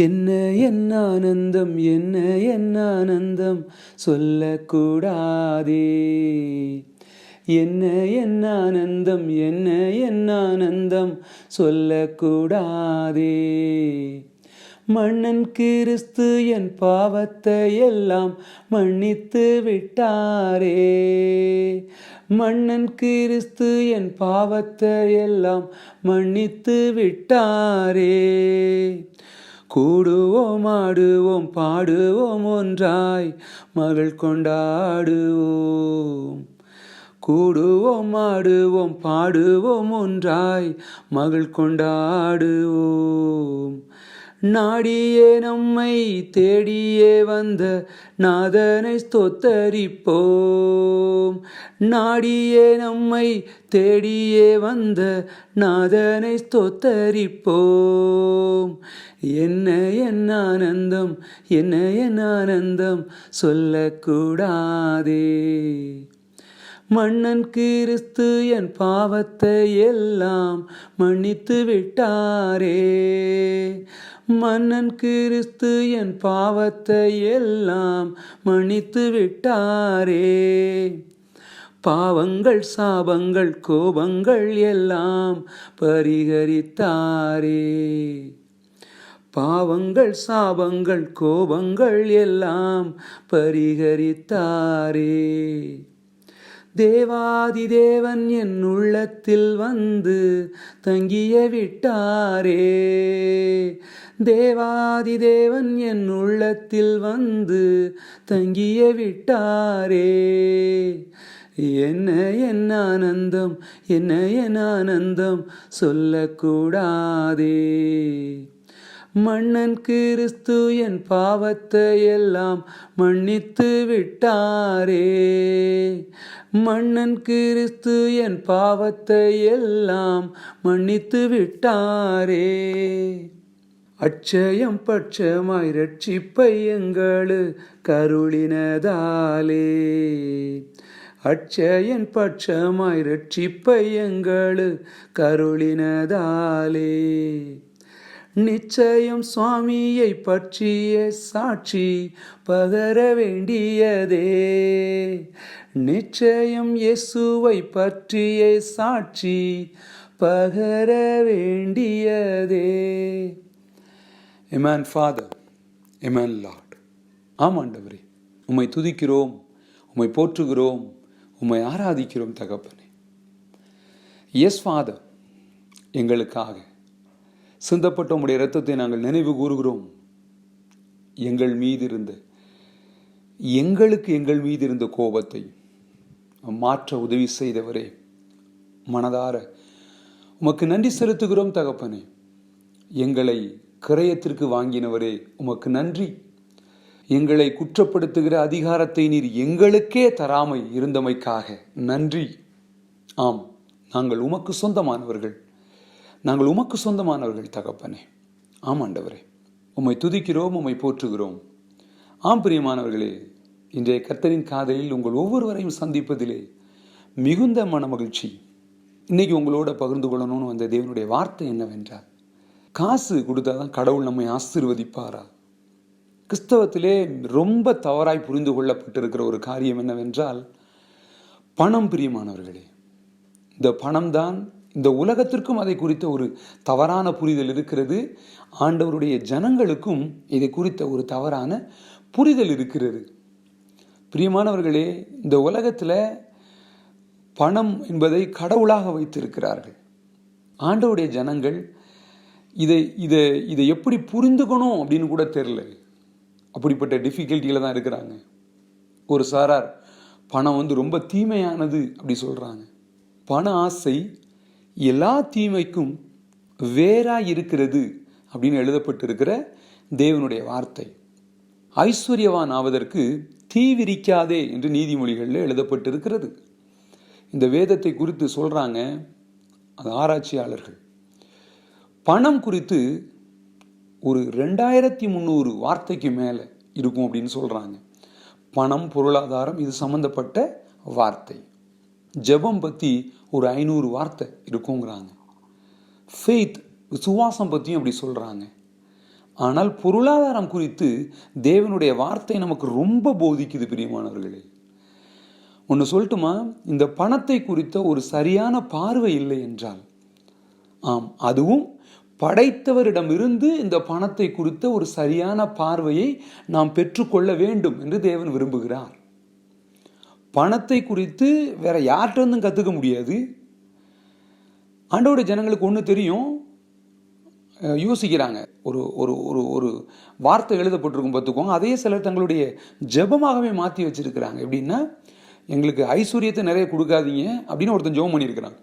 என்ன என்ன ஆனந்தம், என்ன என்ன ஆனந்தம் சொல்லக்கூடாதே. என்ன என்ன ஆனந்தம், என்ன என்ன ஆனந்தம் சொல்லக்கூடாதே. மன்னன் கிறிஸ்து என் பாவத்தை எல்லாம் மன்னித்து விட்டாரே. மன்னன் கிறிஸ்து என் பாவத்தை எல்லாம் மன்னித்து விட்டாரே. கூடுவோம், ஆடுவோம், பாடுவோம், ஒன்றாய் மகள் கொண்டாடுவோம். கூடுவோம், ஆடுவோம், பாடுவோம், ஒன்றாய் மகள் கொண்டாடுவோம். நாடியே நம்மை தேடியே வந்த நாதனை ஸ்தோத்தரிப்போம். நாடியே நம்மை தேடியே வந்த நாதனை ஸ்தோத்தரிப்போம். என்ன என்ன ஆனந்தம், என்ன என்ன ஆனந்தம் சொல்லக்கூடாதே. மன்னன் கிறிஸ்து என் பாவத்தை எல்லாம் மன்னித்து விட்டாரே. மன்னன் கிறிஸ்து என் பாவத்தை எல்லாம் மன்னித்து விட்டாரே. பாவங்கள், சாபங்கள், கோபங்கள் எல்லாம் பரிகரித்தாரே. பாவங்கள், சாபங்கள், கோபங்கள் எல்லாம் பரிகரித்தாரே. தேவாதி தேவன் என் உள்ளத்தில் வந்து தங்கிய விட்டாரே. தேவாதி தேவன் என் உள்ளத்தில் வந்து தங்கிய விட்டாரே. என்ன என்ன ஆனந்தம், என்ன என்ன ஆனந்தம் சொல்லக்கூடாதே. மன்னன் கிறிஸ்து என் பாவத்தை எல்லாம் மன்னித்து விட்டாரே. மன்னன் கிறிஸ்து என் பாவத்தை எல்லாம் மன்னித்து விட்டாரே. அட்சயம் பட்சமாய் ரட்சிப்பை எங்களு கருளினதாலே. அட்சயன் பட்சமாய் ரட்சிப்பை எங்களு கருளினதாலே. நிச்சயம் சுவாமியை பற்றிய சாட்சி பகர வேண்டியதே. நிச்சயம் இயேசுவை பற்றிய சாட்சி பகர வேண்டியதே. Amen Father, Amen Lord. ஆமாண்டவரே, உம்மை துதிக்கிறோம், உம்மை போற்றுகிறோம், உம்மை ஆராதிக்கிறோம் தகப்பனே. எஸ் ஃபாதர், எங்களுக்காக சிந்தப்பட்ட உம்முடைய இரத்தத்தை நாங்கள் நினைவு கூறுகிறோம். எங்கள் மீது இருந்த கோபத்தை மாற்ற உதவி செய்தவரே, மனதார உமக்கு நன்றி செலுத்துகிறோம் தகப்பனே. எங்களை கிரயத்திற்கு வாங்கினவரே, உமக்கு நன்றி. எங்களை குற்றப்படுத்துகிற அதிகாரத்தை நீர் எங்களுக்கே தராமை இருந்தமைக்காக நன்றி. ஆம், நாங்கள் உமக்கு சொந்தமானவர்கள் தகப்பனே. ஆமாண்டவரே, உம்மை துதிக்கிறோம், உம்மை போற்றுகிறோம். ஆம் பிரியமானவர்களே, இன்றைய கர்த்தரின் காதலில் உங்கள் ஒவ்வொருவரையும் சந்திப்பதிலே மிகுந்த மன மகிழ்ச்சி. இன்னைக்கு உங்களோட பகிர்ந்து கொள்ளணும்னு வந்த தேவனுடைய வார்த்தை என்னவென்றால், காசு கொடுத்தாதான் கடவுள் நம்மை ஆசீர்வதிப்பாரா? கிறிஸ்தவத்திலே ரொம்ப தவறாய் புரிந்து கொள்ளப்பட்டிருக்கிற ஒரு காரியம் என்னவென்றால், பணம். பிரியமானவர்களே, இந்த பணம் தான் இந்த உலகத்திற்கும் அதை குறித்த ஒரு தவறான புரிதல் இருக்கிறது. ஆண்டவருடைய ஜனங்களுக்கும் இதை குறித்த ஒரு தவறான புரிதல் இருக்கிறது. பிரியமானவர்களே, இந்த உலகத்தில் பணம் என்பதை கடவுளாக வைத்திருக்கிறார்கள். ஆண்டவருடைய ஜனங்கள் இதை இதை இதை எப்படி புரிந்துக்கணும் அப்படின்னு கூட தெரியல. அப்படிப்பட்ட டிஃபிகல்ட்டியில் தான் இருக்கிறாங்க. ஒரு சாரார் பணம் ரொம்ப தீமையானது அப்படி சொல்கிறாங்க. பண ஆசை எல்லா தீமைக்கும் வேறாக இருக்கிறது அப்படின்னு எழுதப்பட்டிருக்கிற தேவனுடைய வார்த்தை. ஐஸ்வர்யவான் ஆவதற்கு தீ விரிக்காதே என்று நீதிமொழிகளில் எழுதப்பட்டிருக்கிறது. இந்த வேதத்தை குறித்து சொல்றாங்க அது ஆராய்ச்சியாளர்கள். பணம் குறித்து ஒரு 2300 வார்த்தைக்கு மேலே இருக்கும் அப்படின்னு சொல்றாங்க. பணம், பொருளாதாரம் இது சம்பந்தப்பட்ட வார்த்தை. ஜெபம் பற்றி ஒரு 500 வார்த்தை இருக்குங்கிறாங்க. ஃபெய்த், விசுவாசம் பற்றியும் அப்படி சொல்கிறாங்க. ஆனால் பொருளாதாரம் குறித்து தேவனுடைய வார்த்தை நமக்கு ரொம்ப போதிக்குது பிரியமானவர்களே. ஒன்று சொல்லட்டுமா, இந்த பணத்தை குறித்த ஒரு சரியான பார்வை இல்லை என்றால், ஆம், அதுவும் படைத்தவரிடமிருந்து இந்த பணத்தை குறித்த ஒரு சரியான பார்வையை நாம் பெற்றுக்கொள்ள வேண்டும் என்று தேவன் விரும்புகிறார். பணத்தை குறித்து வேற யார்கிட்ட இருந்தும் கற்றுக்க முடியாது. ஆண்டவருடைய ஜனங்களுக்கு ஒன்று தெரியும், யோசிக்கிறாங்க. ஒரு ஒரு ஒரு ஒரு வார்த்தை எழுதப்பட்டிருக்கும் பார்த்துக்கோங்க, அதையே சிலர் தங்களுடைய ஜெபமாகவே மாற்றி வச்சிருக்கிறாங்க. எப்படின்னா, எங்களுக்கு ஐஸ்வர்யத்தை நிறைய கொடுக்காதீங்க அப்படின்னு ஒருத்தன் ஜெபம் பண்ணியிருக்கிறாங்க.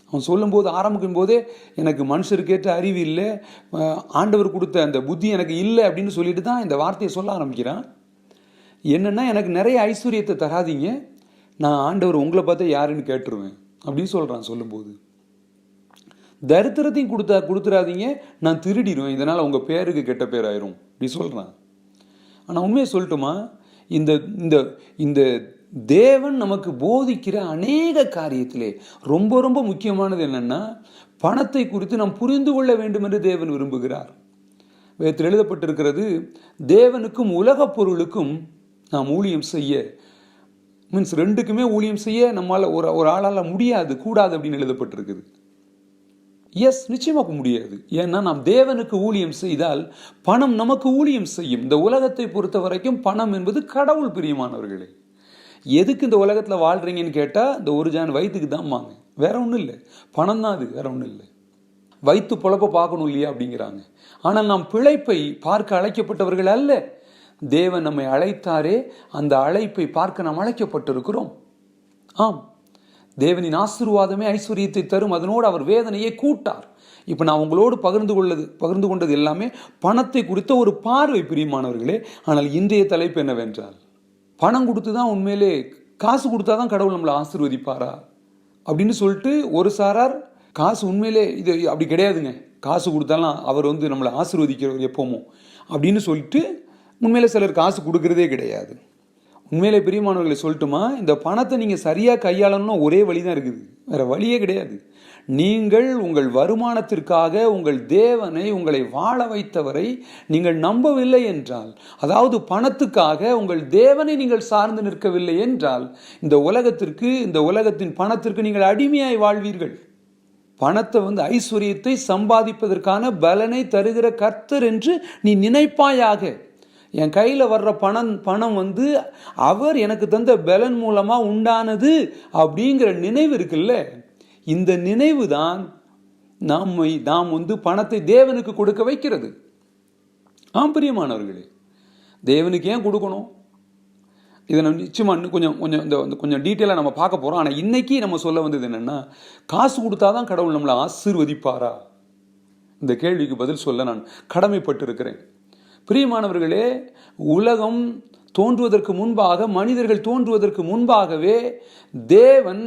அவன் சொல்லும்போது ஆரம்பிக்கும் போதே எனக்கு மனுஷருக்கேற்ற அறிவு இல்லை, ஆண்டவர் கொடுத்த அந்த புத்தி எனக்கு இல்லை அப்படின்னு சொல்லிட்டு தான் இந்த வார்த்தையை சொல்ல ஆரம்பிக்கிறான். என்னென்னா, எனக்கு நிறைய ஐஸ்வர்யத்தை தராதீங்க, நான் ஆண்டவர் உங்களை பார்த்தா யாருன்னு கேட்டுருவேன் அப்படின்னு சொல்கிறான். சொல்லும்போது தரித்திரத்தையும் கொடுத்துடாதீங்க, நான் திருடிடுவேன், இதனால் உங்கள் பேருக்கு கெட்ட பேர் ஆயிரும் அப்படி சொல்கிறான். ஆனால் உண்மையை சொல்லட்டுமா, இந்த இந்த இந்த தேவன் நமக்கு போதிக்கிற அநேக காரியத்திலே ரொம்ப ரொம்ப முக்கியமானது என்னன்னா, பணத்தை குறித்து நாம் புரிந்து கொள்ள வேண்டும் என்று தேவன் விரும்புகிறார். வேதத்தில் எழுதப்பட்டிருக்கிறது, தேவனுக்கும் உலக பொருளுக்கும் நாம் ஊழியம் செய்ய, மீன்ஸ் ரெண்டுக்குமே ஊழியம் செய்ய நம்மால் ஒரு ஆளால் முடியாது, கூடாது அப்படின்னு எழுதப்பட்டிருக்குது. எஸ், நிச்சயமாக முடியாது. ஏன்னா நாம் தேவனுக்கு ஊழியம் செய்தால் பணம் நமக்கு ஊழியம் செய்யும். இந்த உலகத்தை பொறுத்த வரைக்கும் பணம் என்பது கடவுள். பிரியமானவர்களே, எதுக்கு இந்த உலகத்தில் வாழ்றீங்கன்னு கேட்டால் இந்த ஒரு ஜான் வயிற்றுக்கு தான் வாங்க, வேற ஒன்றும் இல்லை. பணம் தான் அது, வேற ஒன்றும் இல்லை. வயிற்று பொழப்ப பார்க்கணும் இல்லையா அப்படிங்கிறாங்க. ஆனால் நாம் பிழைப்பை பார்க்க அழைக்கப்பட்டவர்கள் அல்ல. தேவன் நம்மை அழைத்தாரே, அந்த அழைப்பை பார்க்க நாம் அழைக்கப்பட்டிருக்கிறோம். ஆம், தேவனின் ஆசீர்வாதமே ஐஸ்வர்யத்தை தரும், அதனோடு அவர் வேதனையை கூட்டார். இப்போ நான் உங்களோடு பகிர்ந்து கொண்டது எல்லாமே பணத்தை குறித்த ஒரு பார்வை பிரியமானவர்களே. ஆனால் இன்றைய தலைப்பு என்னவென்றால், பணம் கொடுத்து தான் உண்மையிலே, காசு கொடுத்தா தான் கடவுள் நம்மளை ஆசீர்வதிப்பாரா அப்படின்னு சொல்லிட்டு ஒரு சாரார், காசு உண்மையிலே இது அப்படி கிடையாதுங்க, காசு கொடுத்தாலாம் அவர் நம்மளை ஆசீர்வதிக்கிறவர் எப்போமோ அப்படின்னு சொல்லிட்டு உண்மையிலே சிலர் காசு கொடுக்கறதே கிடையாது. உண்மையிலே பிரியமானவர்களை சொல்லட்டுமா, இந்த பணத்தை நீங்கள் சரியாக கையாளணும்னா ஒரே வழி தான் இருக்குது, வேற வழியே கிடையாது. நீங்கள் உங்கள் வருமானத்திற்காக உங்கள் தேவனை, உங்களை வாழ வைத்தவரை நீங்கள் நம்பவில்லை என்றால், அதாவது பணத்துக்காக உங்கள் தேவனை நீங்கள் சார்ந்து நிற்கவில்லை என்றால், இந்த உலகத்திற்கு, இந்த உலகத்தின் பணத்திற்கு நீங்கள் அடிமையாய் வாழ்வீர்கள். பணத்தை ஐஸ்வர்யத்தை சம்பாதிப்பதற்கான பலனை தருகிற கர்த்தர் என்று நீ நினைப்பாயாக. என் கையில் வர்ற பணம் அவர் எனக்கு தந்த பலன் மூலமாக உண்டானது அப்படிங்கிற நினைவு இருக்குல்ல, இந்த நினைவு தான் நாம் பணத்தை தேவனுக்கு கொடுக்க வைக்கிறது. பிரியமானவர்களே, தேவனுக்கு ஏன் கொடுக்கணும், இதை நம்ம நிச்சயமாக கொஞ்சம் டீட்டெயிலாக நம்ம பார்க்க போகிறோம். ஆனால் இன்னைக்கு நம்ம சொல்ல வந்தது என்னென்னா, காசு கொடுத்தாதான் கடவுள் நம்மளை ஆசீர்வதிப்பாரா? இந்த கேள்விக்கு பதில் சொல்ல நான் கடமைப்பட்டிருக்கிறேன். பிரியமானவர்களே, உலகம் தோன்றுவதற்கு முன்பாக, மனிதர்கள் தோன்றுவதற்கு முன்பாகவே தேவன்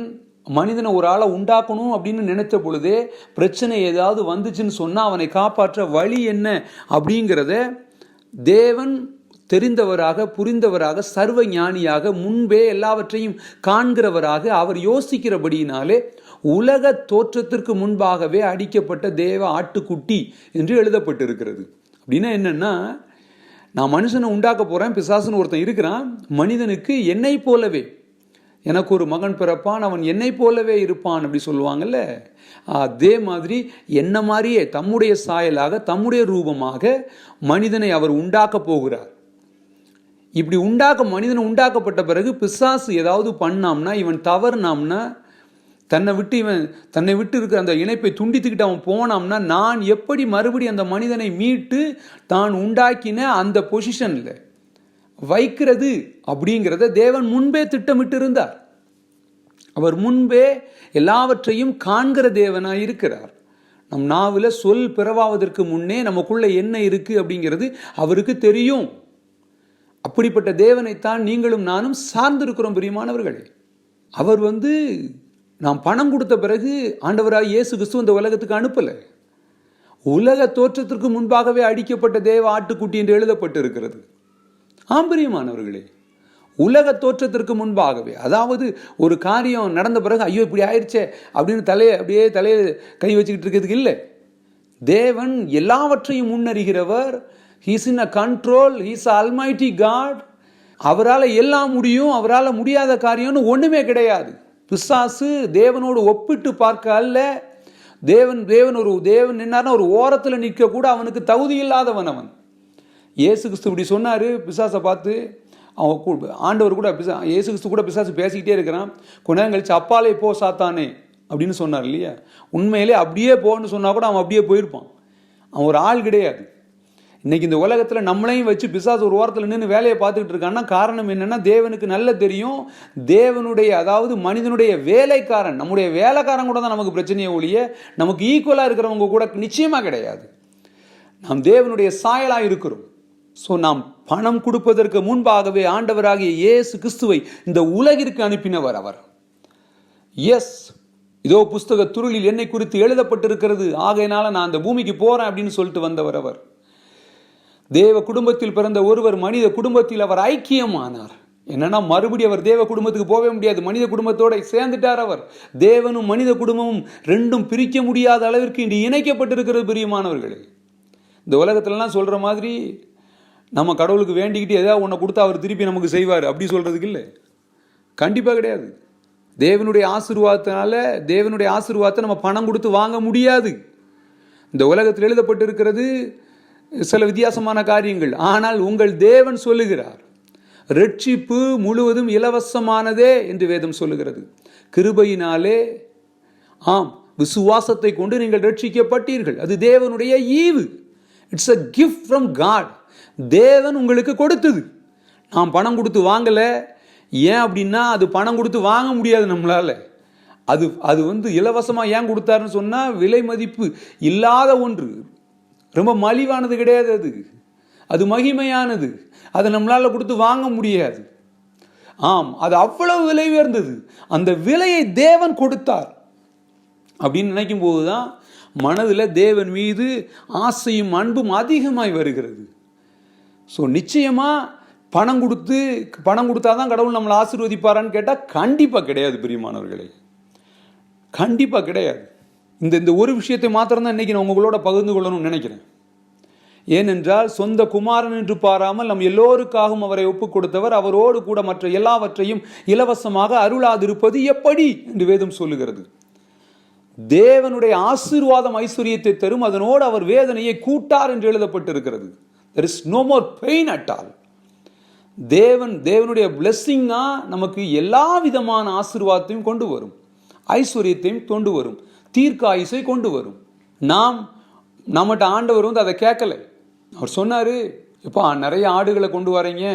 மனிதனை ஒரு ஆளை உண்டாக்கணும் அப்படின்னு நினைத்த பொழுதே, பிரச்சனை ஏதாவது வந்துச்சுன்னு சொன்னால் அவனை காப்பாற்ற வழி என்ன அப்படிங்கிறத தேவன் தெரிந்தவராக, புரிந்தவராக, சர்வ ஞானியாக, முன்பே எல்லாவற்றையும் காண்கிறவராக அவர் யோசிக்கிறபடியினாலே உலக தோற்றத்திற்கு முன்பாகவே அடிக்கப்பட்ட தேவ ஆட்டுக்குட்டி என்று எழுதப்பட்டிருக்கிறது. அப்படின்னா என்னன்னா, நான் மனுஷனை உண்டாக்க போகிறேன், பிசாசுன்னு ஒருத்தன் இருக்கிறான், மனிதனுக்கு என்னை போலவே, எனக்கு ஒரு மகன் பிறப்பான், அவன் என்னை போலவே இருப்பான் அப்படி சொல்லுவாங்கல்ல, அதே மாதிரி என்ன மாதிரியே தம்முடைய சாயலாக, தம்முடைய ரூபமாக மனிதனை அவர் உண்டாக்க போகிறார். இப்படி மனிதனை உண்டாக்கப்பட்ட பிறகு பிசாசு ஏதாவது பண்ணாம்னா, இவன் தவறுனாம்னா, தன்னை விட்டு இருக்கிற அந்த இணைப்பை துண்டித்துக்கிட்டு அவன் போனாம்னா, நான் எப்படி மறுபடியும் அந்த மனிதனை மீட்டு தான் உண்டாக்கின அந்த பொசிஷனில் வைக்கிறது அப்படிங்கிறத தேவன் முன்பே திட்டமிட்டு இருந்தார். அவர் முன்பே எல்லாவற்றையும் காண்கிற தேவனாய் இருக்கிறார். நம் நாவில் சொல் பிறவாவதற்கு முன்னே நமக்குள்ள என்ன இருக்கு அப்படிங்கிறது அவருக்கு தெரியும். அப்படிப்பட்ட தேவனைத்தான் நீங்களும் நானும் சார்ந்திருக்கிறோம் பிரியமானவர்களே. அவர் நாம் பணம் கொடுத்த பிறகு ஆண்டவராக இயேசு கிறிஸ்து இந்த உலகத்துக்கு அனுப்பலை. உலக தோற்றத்திற்கு முன்பாகவே அடிக்கப்பட்ட தேவ ஆட்டுக்குட்டி என்று எழுதப்பட்டு இருக்கிறது. பிரியமானவர்களே, உலக தோற்றத்திற்கு முன்பாகவே, அதாவது ஒரு காரியம் நடந்த பிறகு ஐயோ இப்படி ஆயிடுச்சே அப்படின்னு தலையை கை வச்சுக்கிட்டு இருக்கிறதுக்கு இல்லை. தேவன் எல்லாவற்றையும் முன்னறிகிறவர். He's in a control. He's Almighty God. அவரால் எல்லாம் முடியும், அவரால் முடியாத காரியம்னு ஒன்றுமே கிடையாது. பிசாசு தேவனோடு ஒப்பிட்டு பார்க்க அல்ல. தேவன் நின்னார்னா ஒரு ஓரத்தில் நிற்க கூட அவனுக்கு தகுதி இல்லாதவன் அவன். இயேசு கிறிஸ்து இப்படி சொன்னார் பிசாசை பார்த்து. ஆண்டவர் கூட இயேசு கிறிஸ்து கூட பிசாசு பேசிக்கிட்டே இருக்கிறான். கொஞ்ச நேரம் கழிச்சு அப்பாலே போ சாத்தானே அப்படின்னு சொன்னார் இல்லையா? உண்மையிலே அப்படியே போன்னு சொன்னா கூட அவன் அப்படியே போயிருப்பான். அவன் ஒரு ஆள் கிடையாது. இன்னைக்கு இந்த உலகத்தில் நம்மளையும் வச்சு பிசாசு ஒரு ஓரத்தில் நின்று வேலையை பார்த்துக்கிட்டு இருக்கான்னா காரணம் என்னன்னா, தேவனுக்கு நல்ல தெரியும் தேவனுடைய, அதாவது மனிதனுடைய வேலைக்காரன், நம்முடைய வேலைக்காரன் கூட தான் நமக்கு பிரச்சனையை ஒழிய நமக்கு ஈக்குவலாக இருக்கிறவங்க கூட நிச்சயமாக கிடையாது. நாம் தேவனுடைய சாயலாக இருக்கிறோம். ஸோ நாம் பணம் கொடுப்பதற்கு முன்பாகவே ஆண்டவராகிய இயேசு கிறிஸ்துவை இந்த உலகிற்கு அனுப்பினவர் அவர். எஸ், இதோ புஸ்தக துருளில் என்னை குறித்து எழுதப்பட்டிருக்கிறது, ஆகையினால நான் அந்த பூமிக்கு போறேன் அப்படின்னு சொல்லிட்டு வந்தவர் அவர். தேவ குடும்பத்தில் பிறந்த ஒருவர் மனித குடும்பத்தில் அவர் ஐக்கியமானார். என்னன்னா மறுபடியும் அவர் தேவ குடும்பத்துக்கு போகவே முடியாது, மனித குடும்பத்தோட சேர்ந்துட்டார் அவர். தேவனும் மனித குடும்பமும் ரெண்டும் பிரிக்க முடியாத அளவிற்கு இன்று இணைக்கப்பட்டிருக்கிறது பிரியமானவர்களே. இந்த உலகத்துலலாம் சொல்ற மாதிரி நம்ம கடவுளுக்கு வேண்டிக்கிட்டு ஏதாவது ஒன்றை கொடுத்தா அவர் திருப்பி நமக்கு செய்வார் அப்படி சொல்றதுக்கு இல்லை, கண்டிப்பாக கிடையாது. தேவனுடைய ஆசீர்வாதத்தை நம்ம பணம் கொடுத்து வாங்க முடியாது. இந்த உலகத்தில் எழுதப்பட்டிருக்கிறது சில வித்தியாசமான காரியங்கள். ஆனால் உங்கள் தேவன் சொல்லுகிறார், ரட்சிப்பு முழுவதும் இலவசமானதே என்று வேதம் சொல்லுகிறது. கிருபையினாலே, விசுவாசத்தை கொண்டு நீங்கள் ரட்சிக்கப்பட்டீர்கள். அது தேவனுடைய ஈவு. It's a gift from God. தேவன் உங்களுக்கு கொடுத்தது. நாம் பணம் கொடுத்து வாங்கலை. ஏன் அப்படின்னா அது பணம் கொடுத்து வாங்க முடியாது நம்மளால. அது இலவசமாக ஏன் கொடுத்தாருன்னு சொன்னால் விலை மதிப்பு இல்லாத ஒன்று, ரொம்ப மலிவானது கிடையாது. அது மகிமையானது. அதை நம்மளால கொடுத்து வாங்க முடியாது. அது அவ்வளவு விலை உயர்ந்தது. அந்த விலையை தேவன் கொடுத்தார் அப்படின்னு நினைக்கும் போதுதான் மனதில் தேவன் மீது ஆசையும் அன்பும் அதிகமாய் வருகிறது. ஸோ நிச்சயமா பணம் கொடுத்தாதான் கடவுள் நம்மளை ஆசீர்வதிப்பாரான்னு கேட்டால் கண்டிப்பாக கிடையாது பிரியமானவர்களே, கண்டிப்பாக கிடையாது. இந்த ஒரு விஷயத்தை மாத்திரம்தான் இன்னைக்கு நான் உங்களோட பகிர்ந்து கொள்ளணும்னு நினைக்கிறேன். ஏனென்றால் சொந்த குமாரன் என்று பாராமல் நம் எல்லோருக்காகவும் அவரை ஒப்புக் கொடுத்தவர் அவரோடு கூட மற்ற எல்லாவற்றையும் இலவசமாக அருளாதிருப்பது எப்படி என்று வேதம் சொல்லுகிறது. தேவனுடைய ஆசீர்வாதம் ஐஸ்வர்யத்தை தரும், அதனோடு அவர் வேதனையை கூட்டார் என்று எழுதப்பட்டிருக்கிறது. There is no more pain at all. தேவனுடைய blessing நமக்கு எல்லா விதமான ஆசீர்வாதத்தையும் கொண்டு வரும், ஐஸ்வர்யத்தையும் கொண்டு வரும், தீர்க்க ஆயுசை கொண்டு வரும். நம்மகிட்ட ஆண்டவர் அதை கேட்கலை. அவர் சொன்னார், எப்பா நிறைய ஆடுகளை கொண்டு வரீங்க,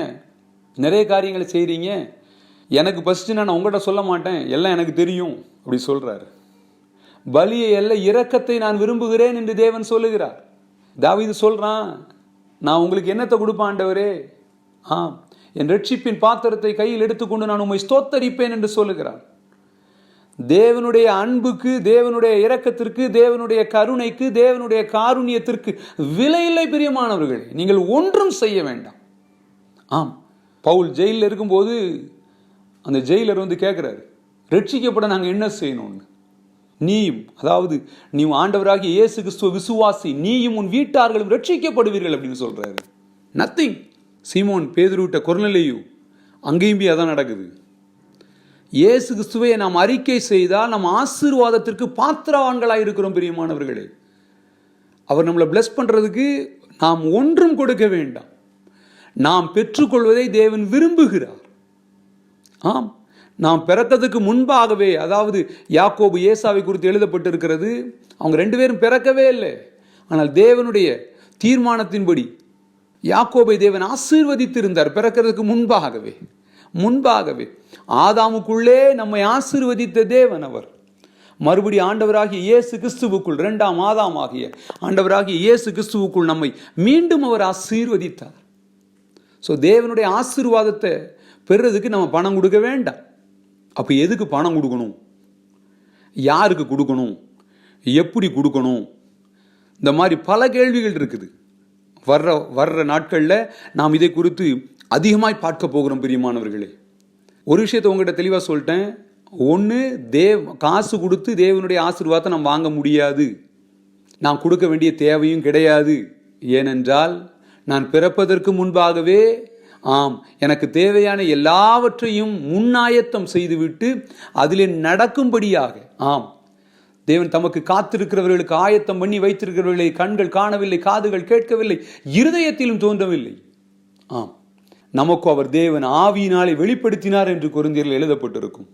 நிறைய காரியங்களை செய்கிறீங்க, எனக்கு ஃபஸ்ட்டு நான் உங்கள்கிட்ட சொல்ல மாட்டேன், எல்லாம் எனக்கு தெரியும் அப்படி சொல்கிறாரு. பலியை அல்ல இரக்கத்தை நான் விரும்புகிறேன் என்று தேவன் சொல்லுகிறார். தாவீது சொல்கிறான், நான் உங்களுக்கு என்னத்தை கொடுப்பேன் ஆண்டவரே? என் ரட்சிப்பின் பாத்திரத்தை கையில் எடுத்துக்கொண்டு நான் உம்மை ஸ்தோத்தரிப்பேன் என்று சொல்லுகிறார். தேவனுடைய அன்புக்கு, தேவனுடைய இரக்கத்திற்கு, தேவனுடைய கருணைக்கு, தேவனுடைய காருண்யத்திற்கு விலை இல்லை பிரியமானவர்களே. நீங்கள் ஒன்றும் செய்ய வேண்டாம். பவுல் ஜெயிலில் இருக்கும்போது அந்த ஜெயிலர் கேட்குறாரு, ரட்சிக்கப்பட நாங்கள் என்ன செய்யணும்னு. நீயும், அதாவது நீ ஆண்டவராகிய இயேசு கிறிஸ்துவ விசுவாசி, நீயும் உன் வீட்டார்களும் ரட்சிக்கப்படுவீர்கள் அப்படின்னு சொல்றாரு. நத்திங். சீமோன் பேதுருவிட்ட கொர்நேலியு, அங்கேயும் அதான் நடக்குது. இயேசு கிறிஸ்துவை நாம் அறிக்கை செய்தால் நம் ஆசீர்வாதத்திற்கு பாத்திரவான்களாக இருக்கிறோம் பிரியமானவர்களே. அவர் நம்மளை பிளஸ் பண்றதுக்கு நாம் ஒன்றும் கொடுக்க வேண்டாம். நாம் பெற்றுக்கொள்வதை தேவன் விரும்புகிறார். நாம் பிறக்கிறதுக்கு முன்பாகவே, அதாவது யாக்கோபு ஏசாவை குறித்து எழுதப்பட்டிருக்கிறது, அவங்க 2 பேரும் பிறக்கவே இல்லை. ஆனால் தேவனுடைய தீர்மானத்தின்படி யாக்கோபை தேவன் ஆசீர்வதித்திருந்தார் பிறக்கிறதுக்கு முன்பாகவே. ஆதாமுக்குள்ளே நம்மை ஆசீர்வதித்த தேவன் அவர். மறுபடியும் ஆண்டவராகிய இயேசு கிறிஸ்துவுக்குள், 2ஆம் ஆதாமாகிய ஆண்டவராகிய இயேசு கிறிஸ்துவுக்குள் நம்மை மீண்டும் அவர் ஆசீர்வதித்தார். ஸோ தேவனுடைய ஆசீர்வாதத்தை பெறுறதுக்கு நம்ம பணம் கொடுக்க வேண்டாம். அப்போ எதுக்கு பணம் கொடுக்கணும்? யாருக்கு கொடுக்கணும்? எப்படி கொடுக்கணும்? இந்த மாதிரி பல கேள்விகள் இருக்குது. வர்ற நாட்களில் நாம் இதை குறித்து அதிகமாய் பார்க்க போகிறோம். பிரியமானவர்களே, ஒரு விஷயத்தை உங்கள்கிட்ட தெளிவாக சொல்லிட்டேன். ஒன்று, காசு கொடுத்து தேவனுடைய ஆசீர்வாதத்தை நாம் வாங்க முடியாது. நாம் கொடுக்க வேண்டிய தேவையும் கிடையாது. ஏனென்றால் நான் பிறப்பதற்கு முன்பாகவே எனக்கு தேவையான எல்லாவற்றையும் முன்னாயத்தம் செய்துவிட்டு அதில் நடக்கும்படியாக தேவன் தமக்கு காத்திருக்கிறவர்களுக்கு ஆயத்தம் பண்ணி வைத்திருக்கிறவர்களை கண்கள் காணவில்லை, காதுகள் கேட்கவில்லை, இருதயத்திலும் தோன்றவில்லை. நமக்கு அவர் தேவன் ஆவியினாலே வெளிப்படுத்தினார் என்று கொரிந்தியரில் எழுதப்பட்டிருக்கும்.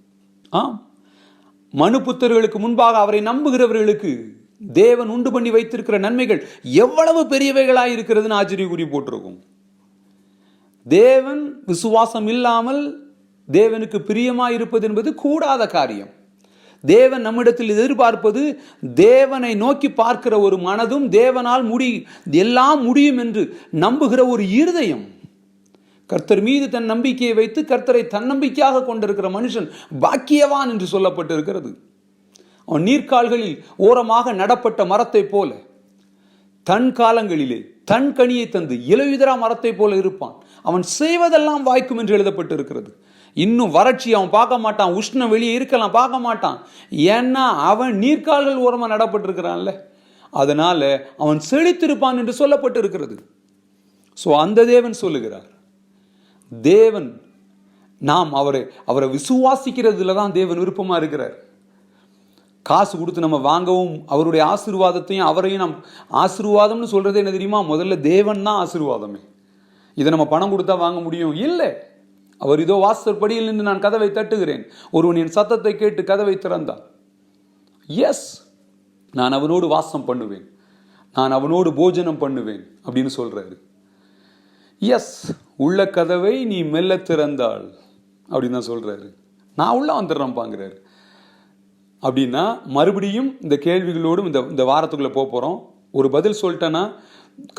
மனுபுத்திரர்களுக்கு முன்பாக அவரை நம்புகிறவர்களுக்கு தேவன் உண்டு பண்ணி வைத்திருக்கிற நன்மைகள் எவ்வளவு பெரியவைகளாய் இருக்கிறதுன்னு ஆச்சரியக்குறி போட்டிருக்கும். தேவன் விசுவாசம் இல்லாமல் தேவனுக்கு பிரியமாய் இருப்பது என்பது கூடாத காரியம். தேவன் நம்மிடத்தில் எதிர்பார்ப்பது தேவனை நோக்கி பார்க்கிற ஒரு மனதும், தேவனால் எல்லாம் முடியும் என்று நம்புகிற ஒரு இருதயம். கர்த்தர் மீது தன் நம்பிக்கையை வைத்து கர்த்தரை தன்னம்பிக்கையாக கொண்டிருக்கிற மனுஷன் பாக்கியவான் என்று சொல்லப்பட்டிருக்கிறது. அவன் நீர்க்கால்களில் ஓரமாக நடப்பட்ட மரத்தை போல தன் காலங்களிலே தன் கனியை தந்து இலையுதிரா மரத்தை போல இருப்பான். அவன் செய்வதெல்லாம் வாய்க்கும் என்று எழுதப்பட்டிருக்கிறது. இன்னும் வறட்சி அவன் பார்க்க மாட்டான், உஷ்ணம் வெளியே இருக்கலாம் பார்க்க மாட்டான். ஏன்னா அவன் நீர்க்கால்கள் ஓரமாக நடப்பட்டிருக்கிறான்ல, அதனால அவன் செழித்திருப்பான் என்று சொல்லப்பட்டிருக்கிறது. ஸோ அந்த தேவன் சொல்லுகிறார், தேவன் நாம் அவரை விசுவாசிக்கிறதுல தான் தேவன் விருப்பமா இருக்கிறார். காசு கொடுத்து நம்ம வாங்கவும் அவருடைய ஆசீர்வாதத்தையும் அவரையும் நாம் ஆசீர்வாதம்னு சொல்றது என்ன தெரியுமா? முதல்ல தேவன் தான் ஆசீர்வாதமே. இதை நம்ம பணம் கொடுத்தா வாங்க முடியும்? இல்லை. அவர் இதோ வாசற்படியில் நின்று நான் கதவை தட்டுகிறேன், ஒருவன் என் சத்தத்தை கேட்டு கதவை திறந்தார், எஸ் நான் அவனோடு வாசம் பண்ணுவேன், நான் அவனோடு போஜனம் பண்ணுவேன் அப்படின்னு சொல்றாரு. எஸ், உள்ள கதவை நீ மெல்ல திறந்தாள் அப்படின்னு தான் சொல்றாரு. நான் உள்ள வந்துடுறேன்பாங்கிறாரு. அப்படின்னா மறுபடியும் இந்த கேள்விகளோடும் இந்த வாரத்துக்குள்ள போறோம். ஒரு பதில் சொல்லிட்டேன்னா,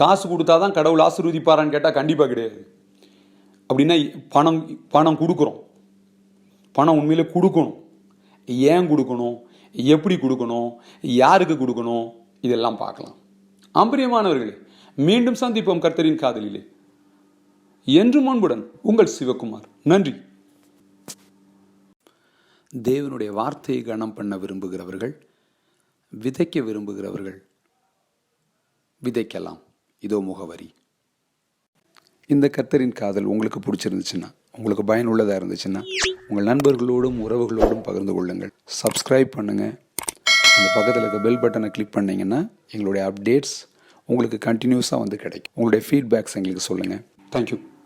காசு கொடுத்தாதான் கடவுள் ஆசீர்வதிப்பாரான்னு கேட்டால் கண்டிப்பாக கிடையாது. அப்படின்னா பணம் கொடுக்குறோம், பணம் உண்மையில கொடுக்கணும். ஏன் கொடுக்கணும், எப்படி கொடுக்கணும், யாருக்கு கொடுக்கணும், இதெல்லாம் பார்க்கலாம். பிரியமானவர்களே, மீண்டும் சந்திப்போம் கர்த்தரின் காதலிலே. என்று முன்புடன் உங்கள் சிவகுமார். நன்றி. தேவனுடைய வார்த்தையை கனம் பண்ண விரும்புகிறவர்கள், விதைக்க விரும்புகிறவர்கள் விதைக்கலாம். இதோ முகவரி. இந்த கர்த்தரின் காதல் உங்களுக்கு பிடிச்சிருந்துச்சுன்னா, உங்களுக்கு பயனுள்ளதாக இருந்துச்சுன்னா உங்கள் நண்பர்களோடும் உறவுகளோடும் பகிர்ந்து கொள்ளுங்கள். சப்ஸ்கிரைப் பண்ணுங்கள். அந்த பக்கத்தில் இருக்க பெல் பட்டனை கிளிக் பண்ணிங்கன்னா எங்களுடைய அப்டேட்ஸ் உங்களுக்கு கண்டினியூஸாக வந்து கிடைக்கும். உங்களுடைய ஃபீட்பேக்ஸ் எங்களுக்கு சொல்லுங்கள். தேங்க்யூ.